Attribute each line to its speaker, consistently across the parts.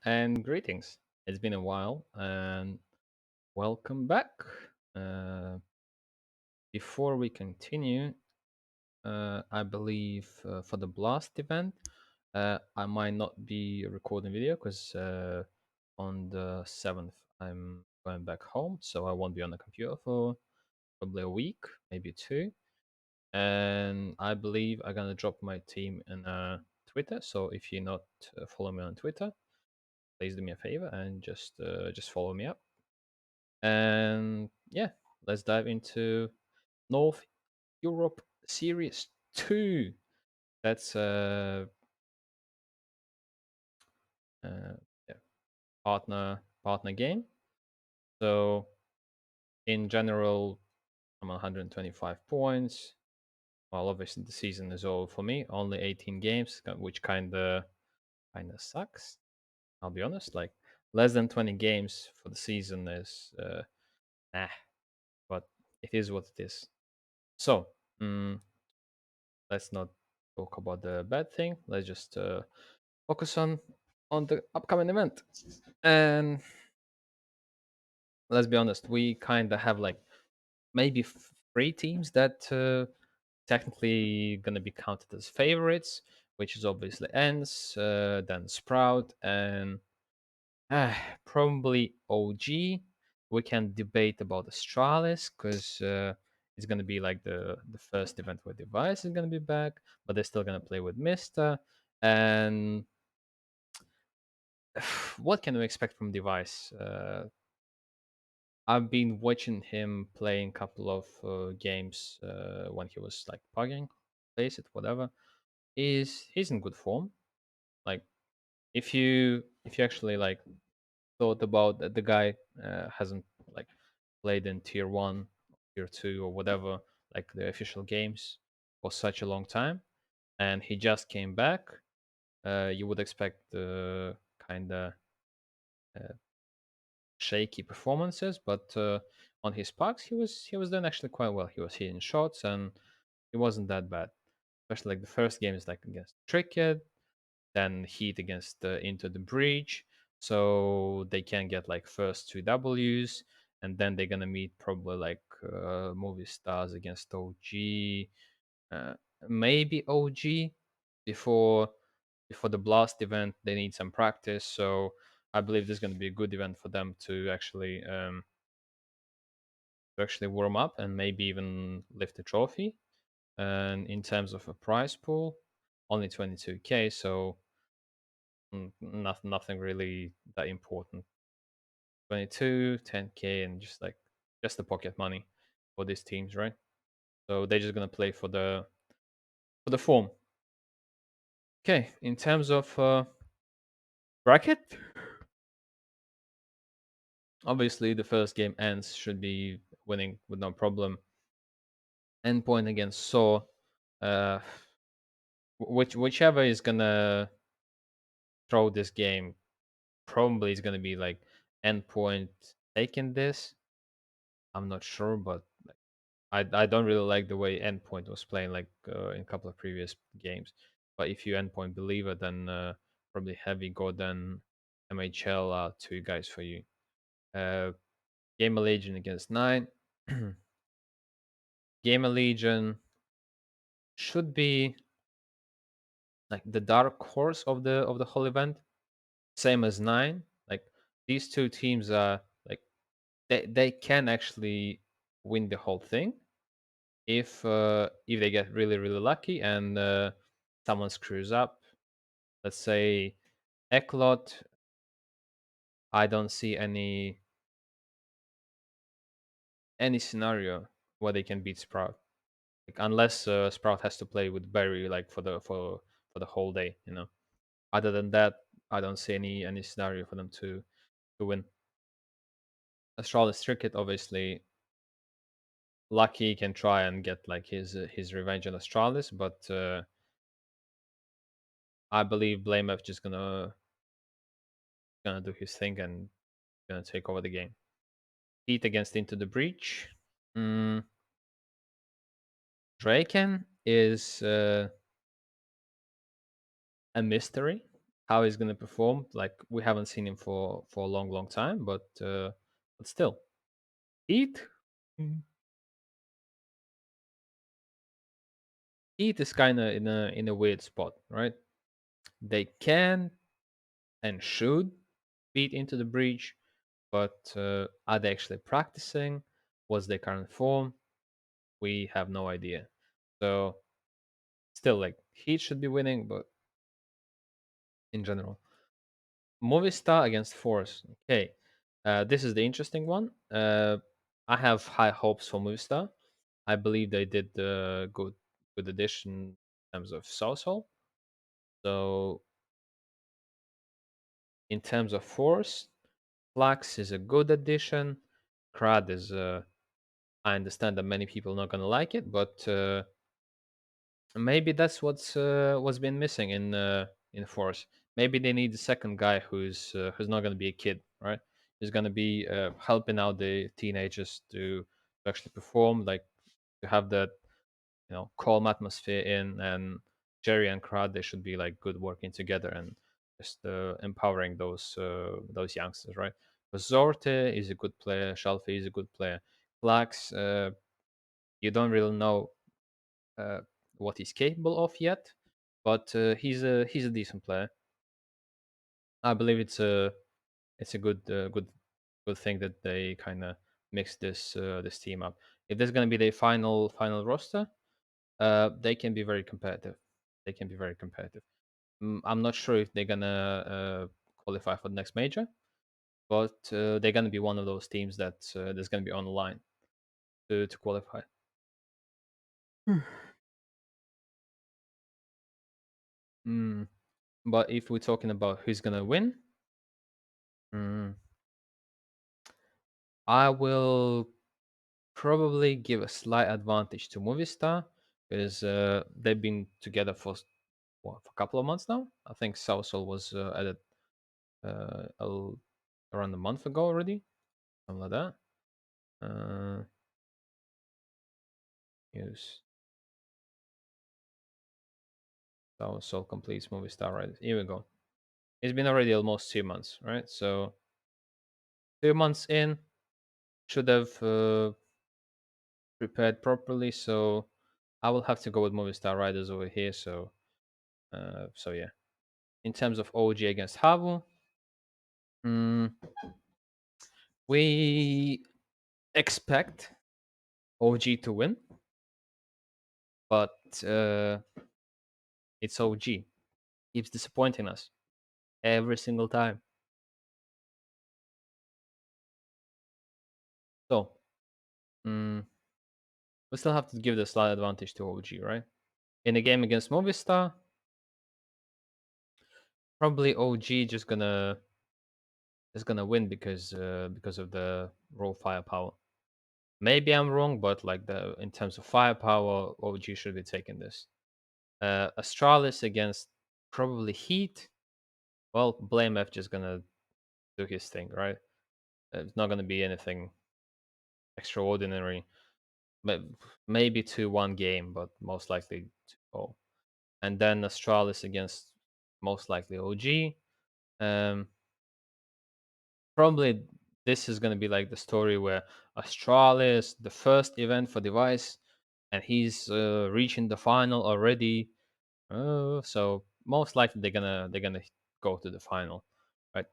Speaker 1: and greetings. It's been a while, and welcome back. Uh, Before we continue, I believe for the Blast event, I might not be recording video because on the 7th I'm going back home, so I won't be on the computer for probably a week, maybe two. And I believe I'm gonna drop my team in Twitter. So if you're not following me on Twitter, please do me a favor and just follow me up. And yeah, let's dive into North Europe Series 2. That's uh yeah, partner game. So in general, I'm 125 points. Well, obviously the season is over for me. Only 18 games, which kinda sucks. I'll be honest. Like less than 20 games for the season is nah, but it is what it is. So mm, let's not talk about the bad thing. Let's just focus on the upcoming event. And let's be honest, we kind of have like maybe three teams that technically gonna be counted as favorites, which is obviously Ents, then Sprout, and probably OG. We can debate about Astralis because it's gonna be like the first event where Device is gonna be back, but they're still gonna play with Mister. And what can we expect from Device? I've been watching him playing a couple of games when he was like pugging, face it, whatever. He's in good form. Like if you actually like thought about that the guy hasn't like played in tier one, tier two, or whatever, like the official games for such a long time, and he just came back. You would expect the kind of uh, shaky performances, but on his pucks, he was doing actually quite well. He was hitting shots, and it wasn't that bad. Especially like the first game is like against Tricked, then Heat against Into the Breach, so they can get like first two Ws, and then they're gonna meet probably like movie stars against OG, uh, maybe OG before before the Blast event. They need some practice, so I believe this is going to be a good event for them to actually warm up and maybe even lift a trophy. And in terms of a prize pool, only 22k, so nothing really that important. 22, 10k, and just the pocket money for these teams, right? So they're just gonna play for the form. Okay, in terms of bracket, obviously the first game ends should be winning with no problem. Endpoint against Saw, uh, whichever is gonna throw this game probably is gonna be like Endpoint taking this. I'm not sure, but like, I don't really like the way Endpoint was playing like in a couple of previous games. But if you Endpoint believer, then probably Heavy Gordon, MHL are two guys for you. Uh, Gamer Legion against Nine. Gamer Legion should be like the dark horse of the whole event, same as Nine. Like these two teams are like they can actually win the whole thing if they get really lucky and someone screws up. Let's say Eklot. I don't see any scenario where they can beat Sprout, like, unless Sprout has to play with Barry like for the whole day. Other than that, I don't see any scenario for them to win. Astralis Cricket, obviously, Lucky can try and get like his revenge on Astralis, but I believe Blamef just gonna do his thing and gonna take over the game. Heat against Into the Breach. Mm, Draken is a mystery. how he's gonna perform. Like we haven't seen him for a long, long time, but still, Heat. Mm. Heat is kind of in a weird spot, right? They can and should beat into the breach, but are they actually practicing? What's their current form? We have no idea. So still, like Heat should be winning, but in general, Movistar against Force. Okay, this is the interesting one. I have high hopes for Movistar. I believe they did good addition in terms of Soulsol. So in terms of Force, Flax is a good addition. Crad is I understand that many people are not gonna like it, but maybe that's what's been missing in Force. Maybe they need a second guy who's not gonna be a kid, right? Who's gonna be helping out the teenagers to actually perform, like to have that calm atmosphere in. And Jerry and Crowd, they should be like good working together and just empowering those youngsters, right? But Zorte is a good player, Shalfi is a good player. Flax, you don't really know uh, what he's capable of yet, but he's a decent player. I believe it's a good thing that they kind of mix this team up. If there's gonna be the final roster, they can be very competitive. They can be very competitive. I'm not sure if they're gonna qualify for the next major, but they're gonna be one of those teams that's gonna be on the line to qualify. Mm, but if we're talking about who's gonna win, mm, I will probably give a slight advantage to Movistar because they've been together for a couple of months now. I think Southall was added around a month ago already, something like that. Use Southall completes Movistar, right? Here we go. It's been already almost 2 months, right? So 2 months in, should have prepared properly. So I will have to go with Movistar Riders over here. So yeah. In terms of OG against Havu, mm, we expect OG to win, but it's OG. Keeps disappointing us every single time. So mm, we still have to give the slight advantage to OG, right? In a game against Movistar, probably OG just gonna win because of the raw firepower. Maybe I'm wrong, but like the in terms of firepower, OG should be taking this. Astralis against probably Heat. Well, Blame F just gonna do his thing, right? It's not gonna be anything extraordinary. But maybe 2-1 game, but most likely 2-0. And then Astralis against most likely OG. Um, Probably this is gonna be like the story where Astralis, the first event for Device, and he's reaching the final already. So most likely they're gonna go to the final, right?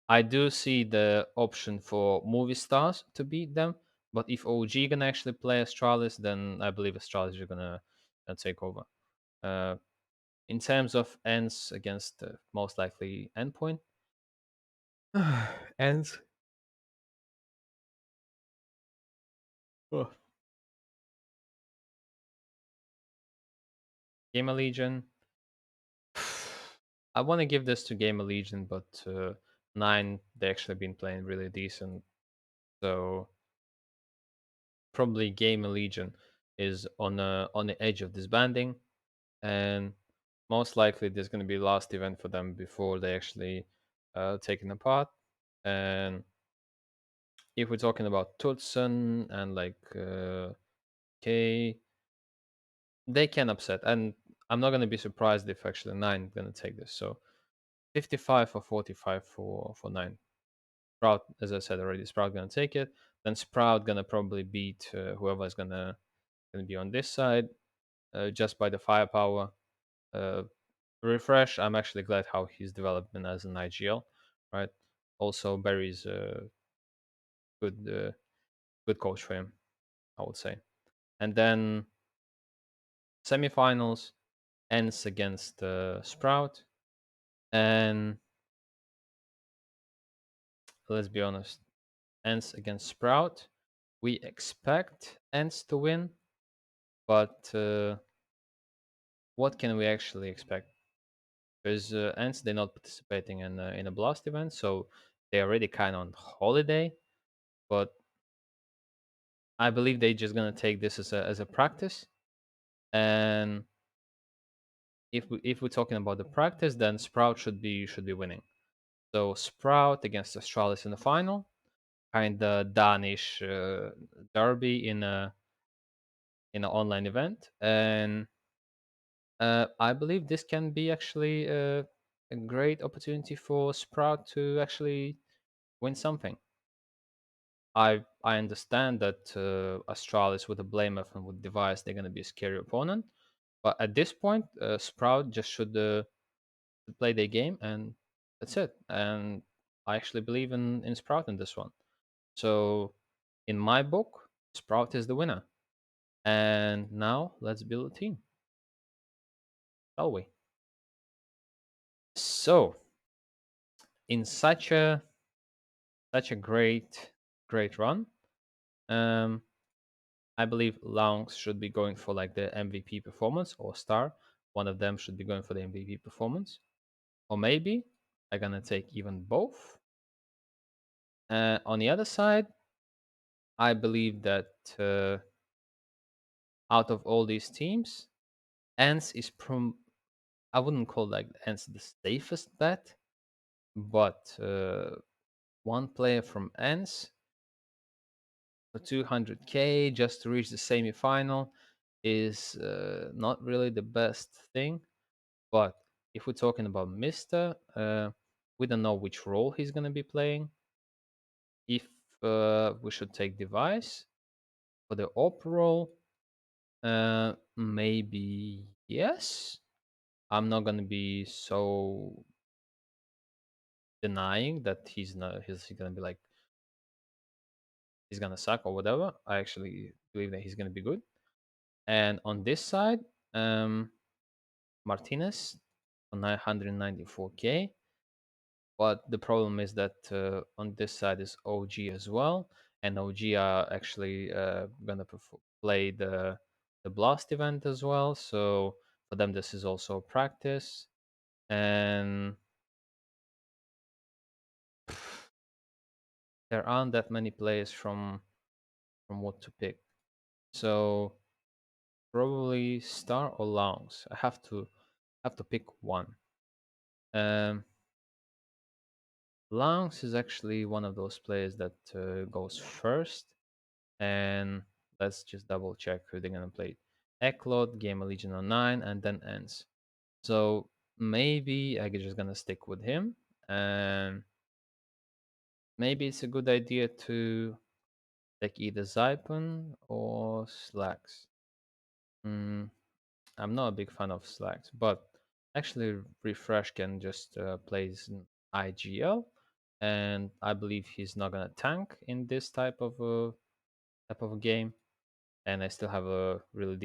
Speaker 1: I do see the option for Movie Stars to beat them, but if OG gonna actually play Astralis, then I believe Astralis are gonna take over. Uh, in terms of ends against most likely endpoint, ends. Oh. Game Legion. I want to give this to Game Legion, but nine they actually been playing really decent, so probably Game Legion is on the edge of disbanding, and most likely there's going to be last event for them before they actually taken apart. And if we're talking about Tutson and like K, they can upset, and I'm not going to be surprised if actually nine going to take this. So 55 or 45 for 9. Sprout, as I said already, Sprout gonna take it. Then Sprout gonna probably beat whoever is gonna be on this side just by the firepower. Uh, Refresh, I'm actually glad how he's developing as an IGL, right? Also, Barry's a good good coach for him, I would say. And then semifinals ends against Sprout, and let's be honest, ends against Sprout. We expect ends to win, but what can we actually expect? Because ends they're not participating in a blast event, so they're already kind of on holiday. But I believe they're just gonna take this as a practice. And if we're talking about the practice, then Sprout should be winning. So Sprout against Astralis in the final, kind of Danish derby in an online event, and I believe this can be actually a great opportunity for Sprout to actually win something. I understand that Astralis with a Blameff and with Device they're gonna be a scary opponent, but at this point, Sprout just should play their game and that's it. And I actually believe in Sprout in this one. So in my book, Sprout is the winner. And now let's build a team, shall we? So in such a great run, um, I believe Longs should be going for like the MVP performance or Star. One of them should be going for the MVP performance, or maybe I'm gonna take even both. On the other side, I believe that out of all these teams, Ants is I wouldn't call like Ants the safest bet, but one player from Ants for 200k just to reach the semi-final is not really the best thing. But if we're talking about Mister, we don't know which role he's gonna be playing. If we should take Device for the op role, maybe yes. I'm not gonna be so denying that he's gonna be like he's gonna suck or whatever. I actually believe that he's gonna be good. And on this side, um, Martinez for 994k. But the problem is that on this side is OG as well, and OG are actually gonna play the blast event as well. So for them, this is also practice, and there aren't that many players from what to pick. So probably Star or Longs. I have to pick one. Um, Longs is actually one of those players that goes first, and let's just double check who they're gonna play. Eklot, Gamer Legion 09, and then ends. So maybe I'm just gonna stick with him, and maybe it's a good idea to take either Zypon or Slacks. Mm, I'm not a big fan of Slacks, but actually Refresh can just plays in IGL, and I believe he's not gonna tank in this type of a game, and I still have a uh, really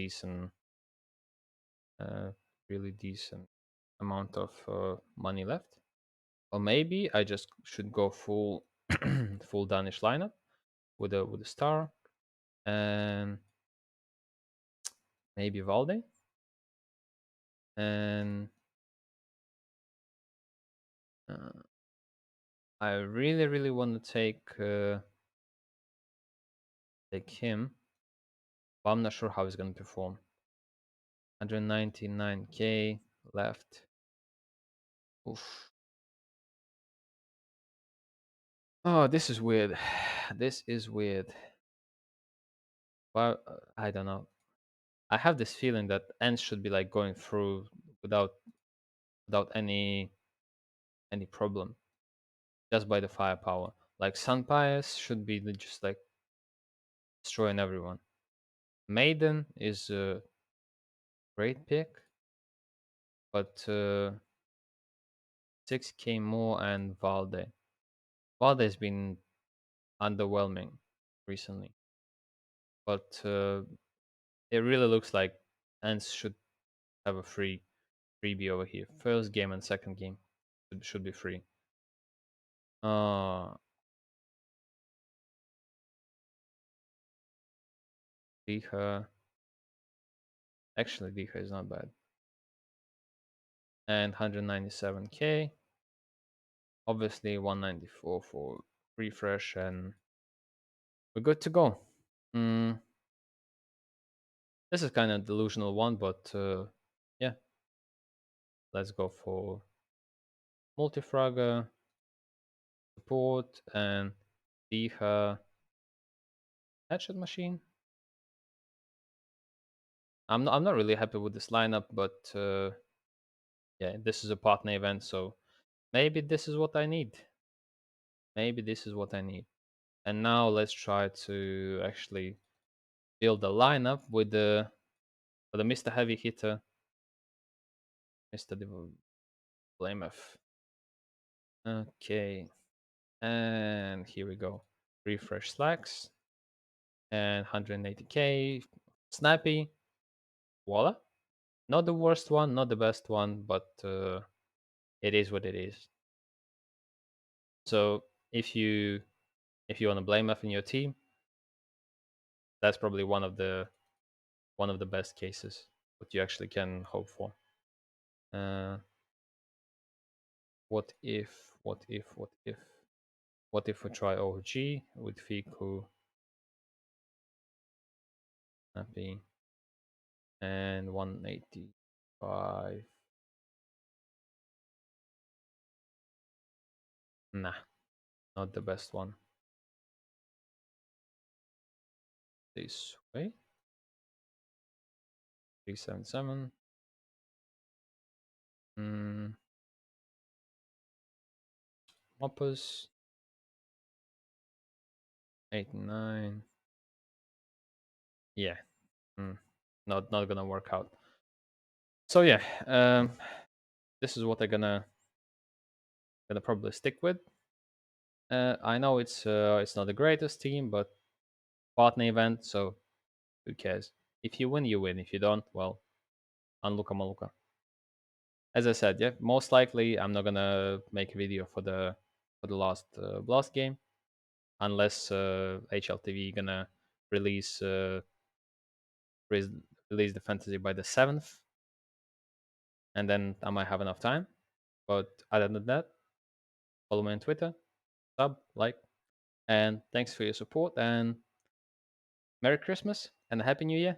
Speaker 1: decent amount of money left. Or maybe I just should go full full Danish lineup with a star and maybe Valde. And uh, I really want to take him, but I'm not sure how he's gonna perform. 199k left. Oof. Oh, this is weird. This is weird. But I don't know. I have this feeling that ends should be like going through without without any any problem just by the firepower. Like Sun Pius should be just like destroying everyone. Maiden is a great pick, but 6k more and Valde. Valde has been underwhelming recently, but it really looks like Ants should have a freebie over here. First game and second game should be free. Uh Diha. Actually Diha is not bad. And 197k. Obviously 194 for refresh, and we're good to go. Mm, this is kind of delusional one, but yeah, let's go for multifragger, support, and Diha headshot machine. I'm not really happy with this lineup, but yeah, this is a partner event, so maybe this is what I need. Maybe this is what I need. And now let's try to actually build a lineup with the Mr. Heavy Hitter, Mr. Blamef. Okay, and here we go. Refresh slacks and 180k. Snappy, voila. Not the worst one, not the best one, but it is what it is. So if you want to blame F in your team, that's probably one of the best cases what you actually can hope for. Uh, what if? What if? What if? What if we try OG with Fiku, Snappy, and 185? Nah, not the best one. This way. 377. Mm, Moppers. 89. Yeah. Mm, not gonna work out. So yeah, this is what I'm gonna probably stick with. I know it's not the greatest team, but partner event, so who cares? If you win, you win. If you don't, well, unluka maluka. As I said, yeah, most likely I'm not gonna make a video for the last game unless HLTV gonna release re- release the fantasy by the 7th, and then I might have enough time. But other than that, follow me on Twitter, sub, like, and thanks for your support, and Merry Christmas and a Happy New Year.